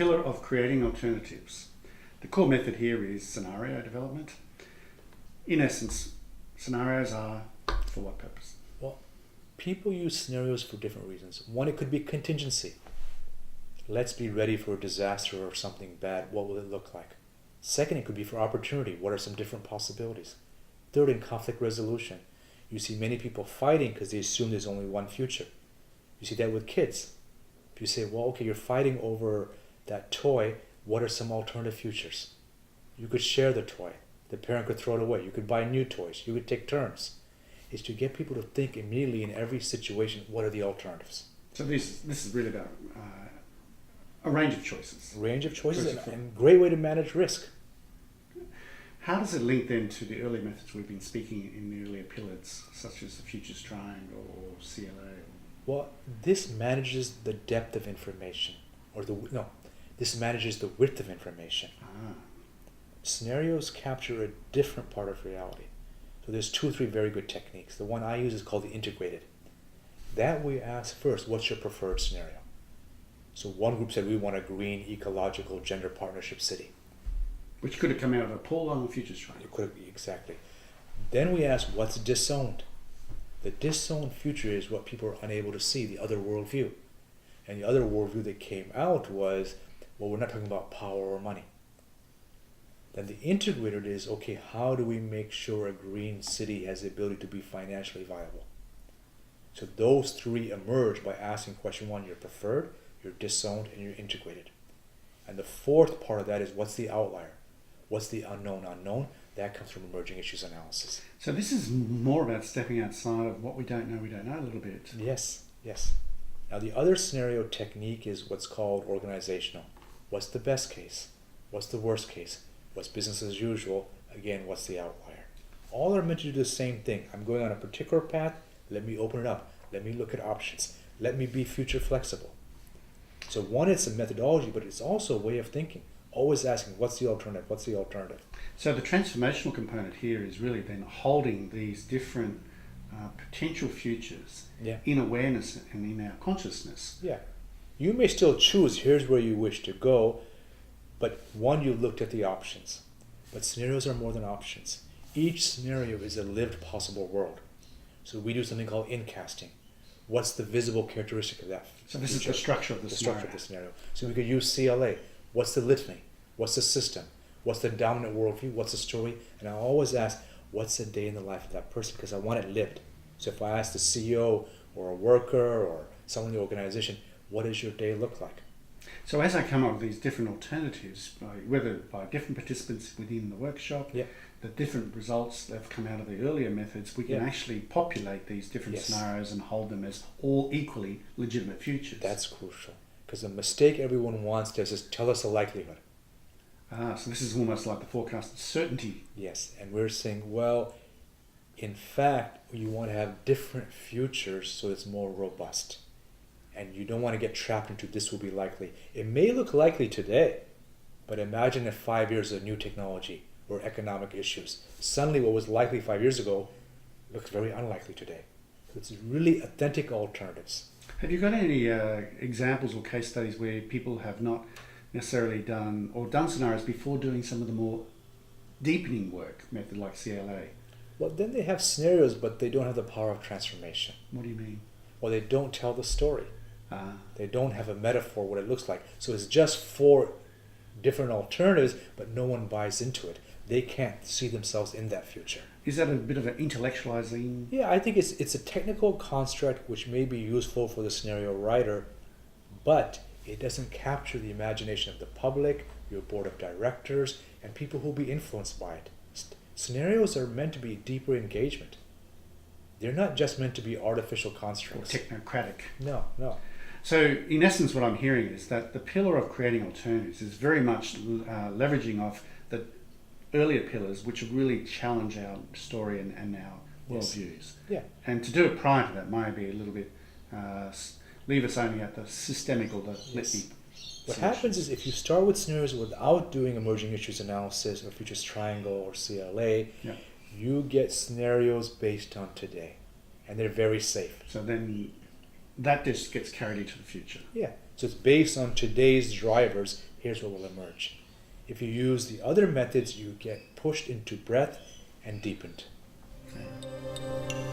pillar of creating alternatives. The core method here is scenario development. In essence, scenarios are for what purpose? Well, people use scenarios for different reasons. One, it could be contingency. Let's be ready for a disaster or something bad. What will it look like? Second, it could be for opportunity. What are some different possibilities? Third, in conflict resolution. You see many people fighting because they assume there's only one future. You see that with kids. If you say, well, okay, you're fighting over that toy, what are some alternative futures? You could share the toy. The parent could throw it away. You could buy new toys. You could take turns. It's to get people to think immediately in every situation, what are the alternatives? So this is really about a range of choices. Range of choices and great way to manage risk. How does it link then to the earlier methods we've been speaking in the earlier pillars, such as the futures triangle or CLA? Well, this manages the depth of information, this manages the width of information. Scenarios capture a different part of reality. So there's 2 or 3 very good techniques. The one I use is called the integrated. That we ask first, what's your preferred scenario? So one group said we want a green, ecological, gender partnership city. Which could have come out of a poll on the futures triangle. It could have, exactly. Then we ask, what's disowned? The disowned future is what people are unable to see, the other worldview. And the other worldview that came out was, well, we're not talking about power or money. Then the integrated is, okay, how do we make sure a green city has the ability to be financially viable? So those 3 emerge by asking question 1, you're preferred, you're disowned, and you're integrated. And the 4th part of that is, what's the outlier? What's the unknown unknown? That comes from emerging issues analysis. So this is more about stepping outside of what we don't know a little bit. Yes. Now the other scenario technique is what's called organizational. What's the best case? What's the worst case? What's business as usual? Again, what's the outlier? All are meant to do the same thing. I'm going on a particular path. Let me open it up. Let me look at options. Let me be future flexible. So one, it's a methodology, but it's also a way of thinking. Always asking, what's the alternative? What's the alternative? So the transformational component here is really then holding these different potential futures in awareness and in our consciousness. Yeah. You may still choose, here's where you wish to go, but one, you looked at the options. But scenarios are more than options. Each scenario is a lived possible world. So we do something called incasting. What's the visible characteristic of that? So this is the structure of the scenario. Structure of the scenario. So we could use CLA. What's the litany? What's the system? What's the dominant worldview? What's the story? And I always ask, what's a day in the life of that person? Because I want it lived. So if I ask the CEO or a worker or someone in the organization, what does your day look like? So as I come up with these different alternatives, whether by different participants within the workshop, the different results that have come out of the earlier methods, we can actually populate these different scenarios and hold them as all equally legitimate futures. That's crucial. Because the mistake everyone wants to is tell us a likelihood. So this is almost like the forecasted certainty. Yes, and we're saying, well, in fact, you want to have different futures so it's more robust. And you don't want to get trapped into this will be likely. It may look likely today, but imagine if 5 years of new technology or economic issues. Suddenly what was likely 5 years ago looks very unlikely today. So it's really authentic alternatives. Have you got any examples or case studies where people have not necessarily done scenarios before doing some of the more deepening work method like CLA? Well, then they have scenarios, but they don't have the power of transformation. What do you mean? Well, they don't tell the story. They don't have a metaphor what it looks like. So it's just 4 different alternatives, but no one buys into it. They can't see themselves in that future. Is that a bit of an intellectualizing? Yeah, I think it's a technical construct which may be useful for the scenario writer, but it doesn't capture the imagination of the public, your board of directors, and people who will be influenced by it. Scenarios are meant to be deeper engagement. They're not just meant to be artificial constructs. Or technocratic. No. So in essence what I'm hearing is that the pillar of creating alternatives is very much leveraging off the earlier pillars which really challenge our story and our worldviews. Yeah. And to do it prior to that may be a little bit, leave us only at the systemic or the litany. What happens is if you start with scenarios without doing emerging issues analysis or futures triangle or CLA, you get scenarios based on today. And they're very safe. So then that just gets carried into the future. Yeah. So it's based on today's drivers, here's what will emerge. If you use the other methods, you get pushed into breadth and deepened. Okay.